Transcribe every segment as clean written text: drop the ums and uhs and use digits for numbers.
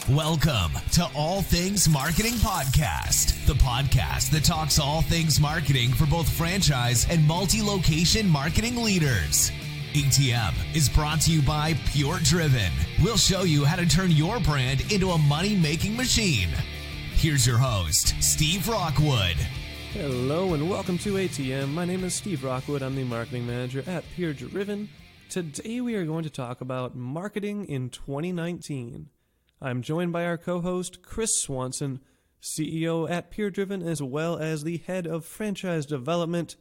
Welcome to All Things Marketing Podcast, the podcast that talks all things marketing for both franchise and multi-location marketing leaders. ATM is brought to you by PureDriven. We'll show you how to turn your brand into a money-making machine. Here's your host, Steve Rockwood. Hello and welcome to ATM. My name is Steve Rockwood. I'm the marketing manager at PureDriven. Today we are going to talk about marketing in 2019. I'm joined by our co-host, Chris Swanson, CEO at PureDriven, as well as the head of franchise development.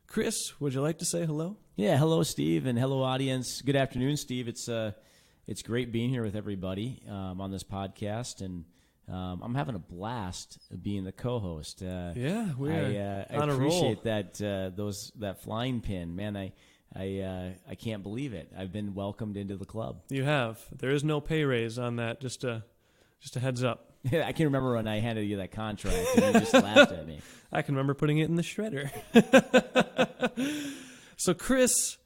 Chris, would you like to say hello? Yeah, hello, Steve, and hello, audience. Good afternoon, Steve. It's great being here with everybody on this podcast, and I'm having a blast being the co-host. Yeah, we're I on a appreciate roll. that flying pin, man. I can't believe it. I've been welcomed into the club. You have. There is no pay raise on that. Just a heads up. Yeah, I can remember when I handed you that contract and you just laughed at me. I can remember putting it in the shredder. So, Chris,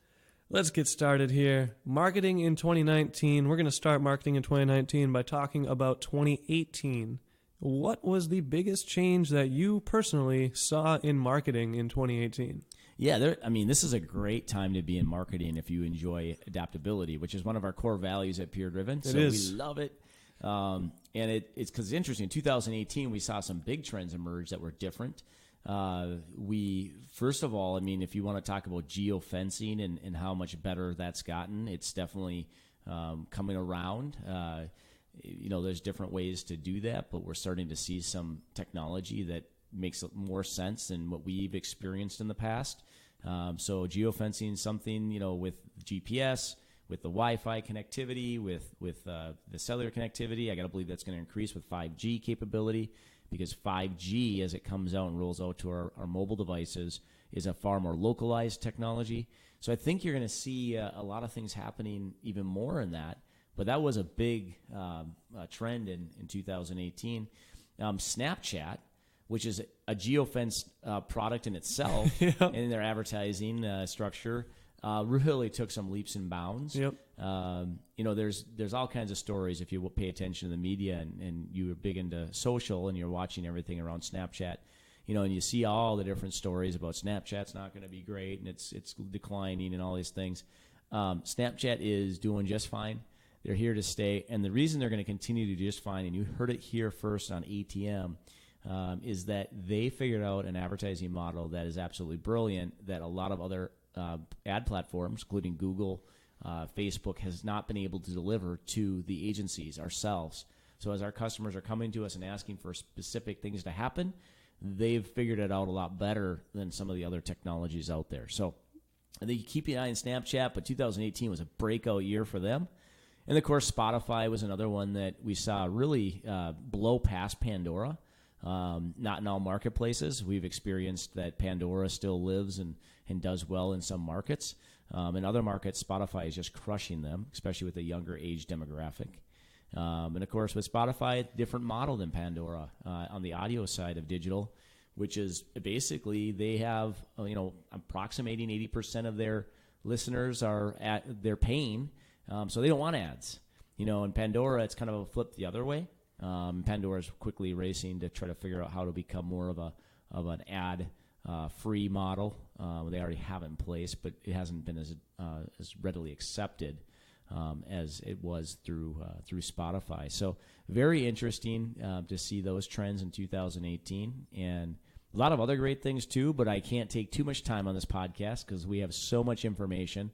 let's get started here. Marketing in 2019. We're going to start marketing in 2019 by talking about 2018. What was the biggest change that you personally saw in marketing in 2018? Yeah, this is a great time to be in marketing if you enjoy adaptability, which is one of our core values at PureDriven. So we love it. And it's because it's interesting. In 2018, we saw some big trends emerge that were different. First of all, if you want to talk about geofencing and how much better that's gotten, it's definitely coming around. There's different ways to do that, but we're starting to see some technology that makes more sense than what we've experienced in the past. So geofencing is something, with GPS, with the Wi-Fi connectivity, with the cellular connectivity. I got to believe that's going to increase with 5G capability, because 5G, as it comes out and rolls out to our mobile devices, is a far more localized technology. So I think you're going to see a lot of things happening even more in that. But that was a big trend in 2018. Snapchat, which is a geofence product in itself, Yep. in their advertising structure, really took some leaps and bounds. Yep. There's all kinds of stories if you pay attention to the media and you're big into social and you're watching everything around Snapchat, and you see all the different stories about Snapchat's not going to be great and it's declining and all these things. Snapchat is doing just fine. They're here to stay, and the reason they're going to continue to do just fine, and you heard it here first on ATM, is that they figured out an advertising model that is absolutely brilliant that a lot of other ad platforms, including Google, Facebook, has not been able to deliver to the agencies ourselves. So as our customers are coming to us and asking for specific things to happen, they've figured it out a lot better than some of the other technologies out there. So I think you keep an eye on Snapchat, but 2018 was a breakout year for them. And, of course, Spotify was another one that we saw really blow past Pandora. Not in all marketplaces. We've experienced that Pandora still lives and does well in some markets. In other markets, Spotify is just crushing them, especially with the younger age demographic. And, of course, with Spotify, different model than Pandora on the audio side of digital, which is basically they have, approximating 80% of their listeners they're paying. So they don't want ads. In Pandora, it's kind of a flip the other way. Pandora is quickly racing to try to figure out how to become more of an ad free model. They already have it in place, but it hasn't been as readily accepted as it was through Spotify. So very interesting to see those trends in 2018, and a lot of other great things too. But I can't take too much time on this podcast because we have so much information.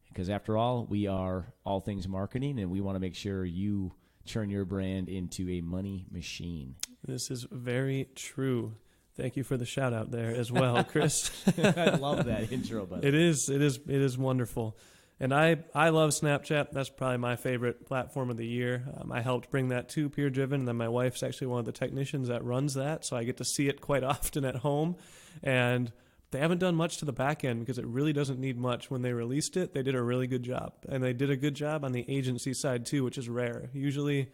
Because after all, we are all things marketing, and we want to make sure you turn your brand into a money machine. This is very true. Thank you for the shout out there as well, Chris. I love that intro, by the way. It is wonderful. And I love Snapchat. That's probably my favorite platform of the year. I helped bring that to PureDriven, and then my wife's actually one of the technicians that runs that, so I get to see it quite often at home. And they haven't done much to the back end because it really doesn't need much. When they released it, they did a really good job. And they did a good job on the agency side too, which is rare. Usually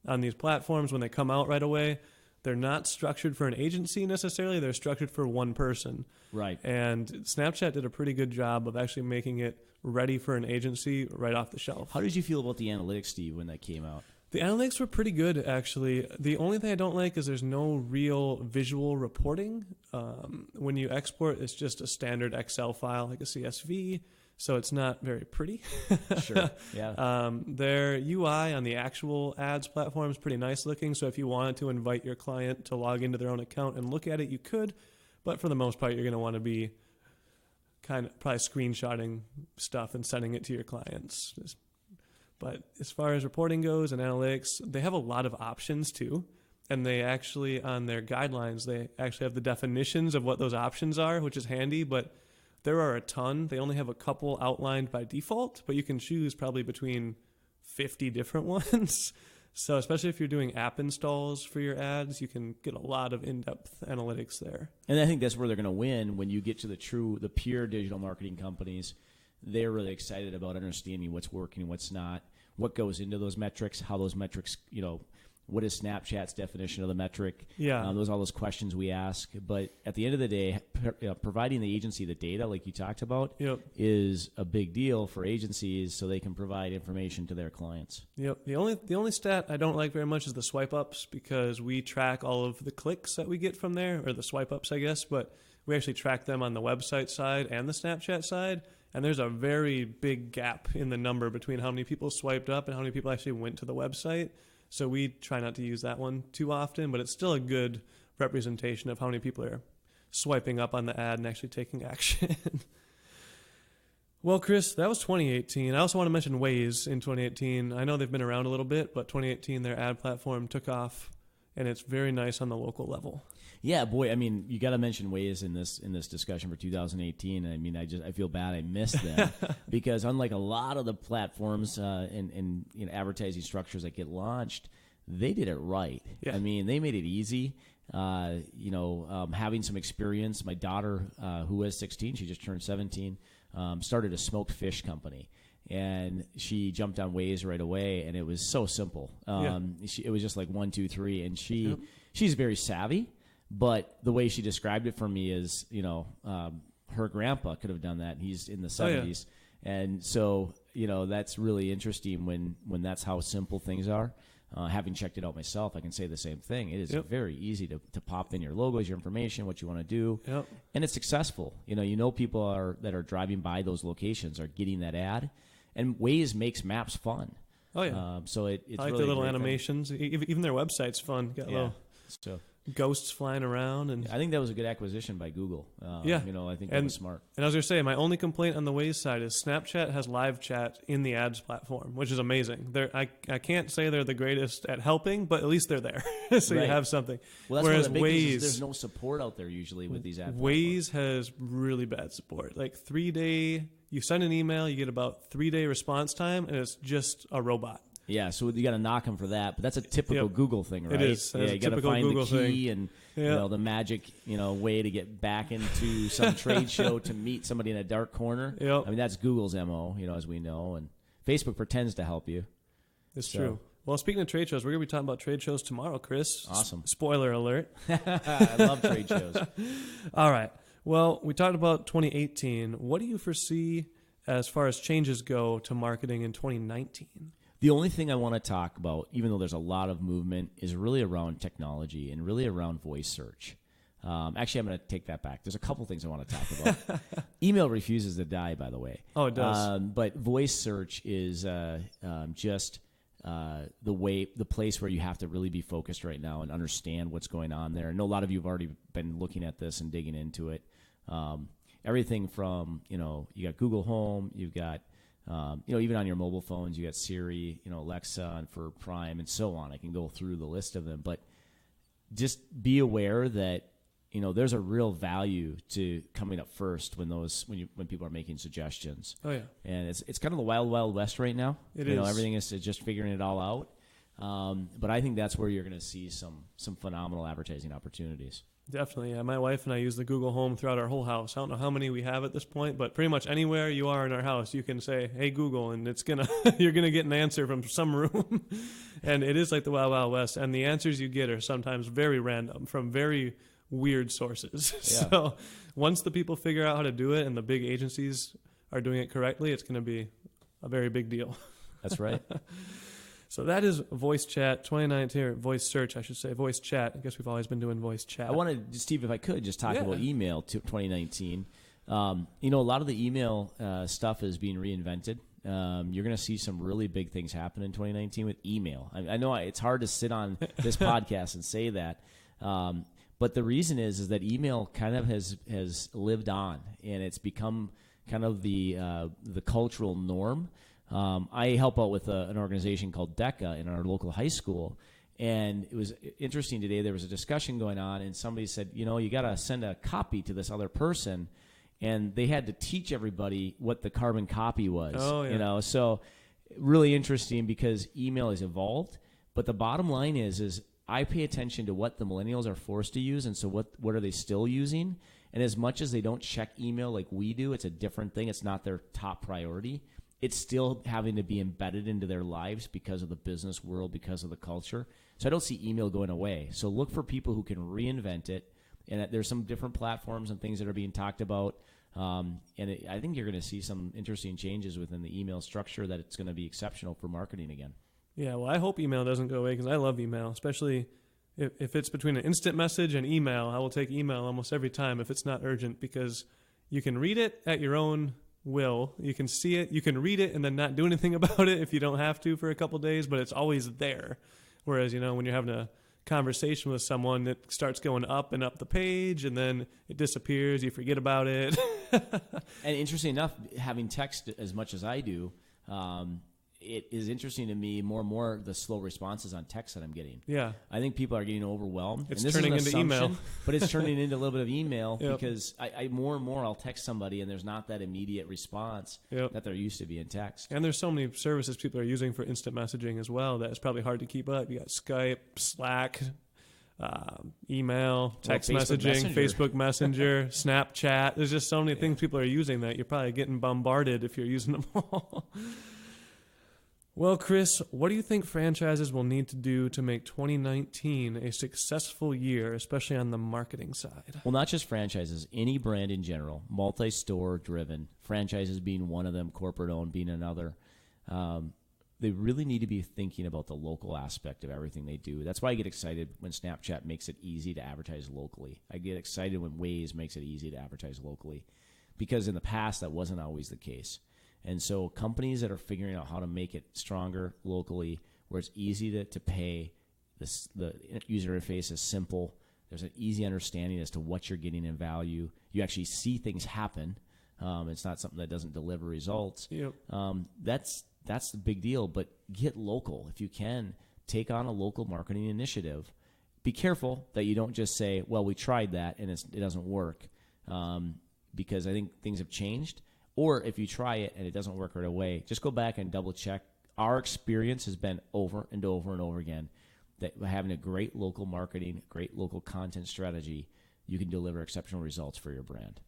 on these platforms, when they come out right away, they're not structured for an agency necessarily. They're structured for one person. Right. And Snapchat did a pretty good job of actually making it ready for an agency right off the shelf. How did you feel about the analytics, Steve, when that came out? The analytics were pretty good, actually. The only thing I don't like is there's no real visual reporting. When you export, it's just a standard Excel file, like a CSV, so it's not very pretty. Sure, yeah. Their UI on the actual ads platform is pretty nice looking, so if you wanted to invite your client to log into their own account and look at it, you could, but for the most part, you're going to want to be kind of probably screenshotting stuff and sending it to your clients. But as far as reporting goes and analytics, they have a lot of options too. And they actually, on their guidelines, they actually have the definitions of what those options are, which is handy. But there are a ton. They only have a couple outlined by default, but you can choose probably between 50 different ones. So especially if you're doing app installs for your ads, you can get a lot of in-depth analytics there. And I think that's where they're going to win when you get to the pure digital marketing companies. They're really excited about understanding what's working and what's not, what goes into those metrics, how those metrics, what is Snapchat's definition of the metric? Yeah. Those are all those questions we ask. But at the end of the day, providing the agency the data, like you talked about, Yep. is a big deal for agencies so they can provide information to their clients. Yep. The only stat I don't like very much is the swipe ups, because we track all of the clicks that we get from there, or the swipe ups, I guess, but we actually track them on the website side and the Snapchat side. And there's a very big gap in the number between how many people swiped up and how many people actually went to the website. So we try not to use that one too often, but it's still a good representation of how many people are swiping up on the ad and actually taking action. Well, Chris, that was 2018. I also want to mention Waze in 2018. I know they've been around a little bit, but 2018, their ad platform took off, and it's very nice on the local level. Yeah, boy. I mean, you got to mention Waze in this discussion for 2018. I mean, I feel bad I missed them because unlike a lot of the platforms and advertising structures that get launched, they did it right. Yeah. I mean, they made it easy. Having some experience. My daughter, who was 16, she just turned 17, started a smoked fish company. And she jumped on Waze right away, and it was so simple. It was just like 1, 2, 3, and she's very savvy. But the way she described it for me is, her grandpa could have done that. He's in the 70s. And so, that's really interesting when that's how simple things are. Having checked it out myself, I can say the same thing. It is very easy to pop in your logos, your information, what you want to do. Yep. And it's successful. People that are driving by those locations are getting that ad. And Waze makes maps fun. Oh, yeah. So it's I like really their little great animations. Even their website's fun. Got little So ghosts flying around. And I think that was a good acquisition by Google. I think that was smart. And I was going to say, my only complaint on the Waze side is Snapchat has live chat in the ads platform, which is amazing. I can't say they're the greatest at helping, but at least they're there. So Right. You have something. Well, that's Whereas one of the big things Waze, is there's no support out there usually with these ad Waze has really bad support. Like 3-day, you send an email, you get about 3-day response time, and it's just a robot. Yeah, so you got to knock them for that, but that's a typical Google thing, right? It is. Yeah, you got to find Google the key thing. and the magic, way to get back into some trade show to meet somebody in a dark corner. Yep. I mean, that's Google's MO, as we know, and Facebook pretends to help you. It's true. Well, speaking of trade shows, we're going to be talking about trade shows tomorrow, Chris. Awesome. Spoiler alert. I love trade shows. All right. Well, we talked about 2018. What do you foresee as far as changes go to marketing in 2019? The only thing I want to talk about, even though there's a lot of movement, is really around technology and really around voice search. Actually, I'm going to take that back. There's a couple things I want to talk about. Email refuses to die, by the way. Oh, it does. But voice search is just the place where you have to really be focused right now and understand what's going on there. I know a lot of you have already been looking at this and digging into it. Everything from, you got Google Home, you've got even on your mobile phones, you got Siri, Alexa, and for Prime, and so on. I can go through the list of them, but just be aware that there's a real value to coming up first when people are making suggestions. Oh yeah, and it's kind of the wild, wild west right now. It is. Everything is just figuring it all out. But I think that's where you're going to see some phenomenal advertising opportunities. Definitely. Yeah, my wife and I use the Google Home throughout our whole house. I don't know how many we have at this point, but pretty much anywhere you are in our house, you can say, "Hey Google," and you're gonna get an answer from some room. And it is like the Wild Wild West. And the answers you get are sometimes very random from very weird sources. Yeah. So once the people figure out how to do it and the big agencies are doing it correctly, it's going to be a very big deal. That's right. So that is voice chat 2019, or voice search, I should say, voice chat. I guess we've always been doing voice chat. I wanted, Steve, if I could, just talk about email to 2019. A lot of the email stuff is being reinvented. You're going to see some really big things happen in 2019 with email. I know it's hard to sit on this podcast and say that, but the reason is that email kind of has lived on, and it's become kind of the cultural norm. I help out with an organization called DECA in our local high school, and it was interesting today. There was a discussion going on, and somebody said, you got to send a copy to this other person. And they had to teach everybody what the carbon copy was. Oh, yeah. So really interesting because email has evolved. But the bottom line is I pay attention to what the millennials are forced to use, and so what are they still using? And as much as they don't check email like we do, it's a different thing. It's not their top priority. It's still having to be embedded into their lives because of the business world, because of the culture. So I don't see email going away. So look for people who can reinvent it. And there's some different platforms and things that are being talked about. I think you're going to see some interesting changes within the email structure that it's going to be exceptional for marketing again. Yeah, well, I hope email doesn't go away because I love email, especially if it's between an instant message and email. I will take email almost every time if it's not urgent because you can read it at your own will. You can see it. You can read it and then not do anything about it if you don't have to for a couple days, but it's always there. Whereas, when you're having a conversation with someone that starts going up and up the page and then it disappears, you forget about it. And interesting enough, having text as much as I do, it is interesting to me more and more the slow responses on text that I'm getting. Yeah. I think people are getting overwhelmed. It's turning into email. But it's turning into a little bit of email because I more and more I'll text somebody and there's not that immediate response that there used to be in text. And there's so many services people are using for instant messaging as well that it's probably hard to keep up. You got Skype, Slack, email, text messaging, Facebook Messenger, Snapchat. There's just so many things people are using that you're probably getting bombarded if you're using them all. Well, Chris, what do you think franchises will need to do to make 2019 a successful year, especially on the marketing side? Well, not just franchises, any brand in general, multi-store driven, franchises being one of them, corporate owned being another. They really need to be thinking about the local aspect of everything they do. That's why I get excited when Snapchat makes it easy to advertise locally. I get excited when Waze makes it easy to advertise locally because in the past that wasn't always the case. And so companies that are figuring out how to make it stronger locally, where it's easy to pay, the user interface is simple, there's an easy understanding as to what you're getting in value. You actually see things happen. It's not something that doesn't deliver results. Yep. That's the big deal. But get local. If you can, take on a local marketing initiative. Be careful that you don't just say, well, we tried that and it doesn't work, because I think things have changed. Or if you try it and it doesn't work right away, just go back and double check. Our experience has been over and over and over again that having a great local marketing, great local content strategy, you can deliver exceptional results for your brand.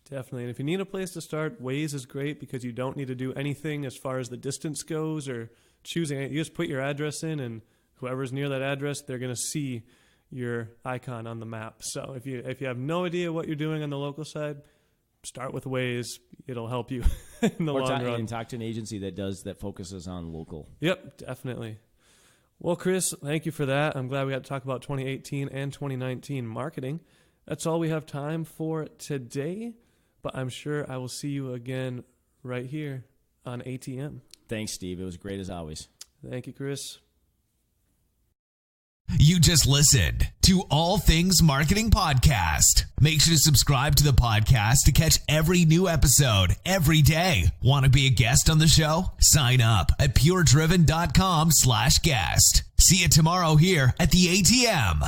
Definitely. And if you need a place to start, Waze is great because you don't need to do anything as far as the distance goes or choosing it. You just put your address in and whoever's near that address, they're going to see your icon on the map. So if you have no idea what you're doing on the local side, start with Waze. It'll help you in the long run. And talk to an agency that focuses on local. Yep, definitely. Well, Chris, thank you for that. I'm glad we got to talk about 2018 and 2019 marketing. That's all we have time for today, but I'm sure I will see you again right here on ATM. Thanks, Steve. It was great as always. Thank you, Chris. You just listened to All Things Marketing Podcast. Make sure to subscribe to the podcast to catch every new episode every day. Want to be a guest on the show? Sign up at puredriven.com/guest. See you tomorrow here at the ATM.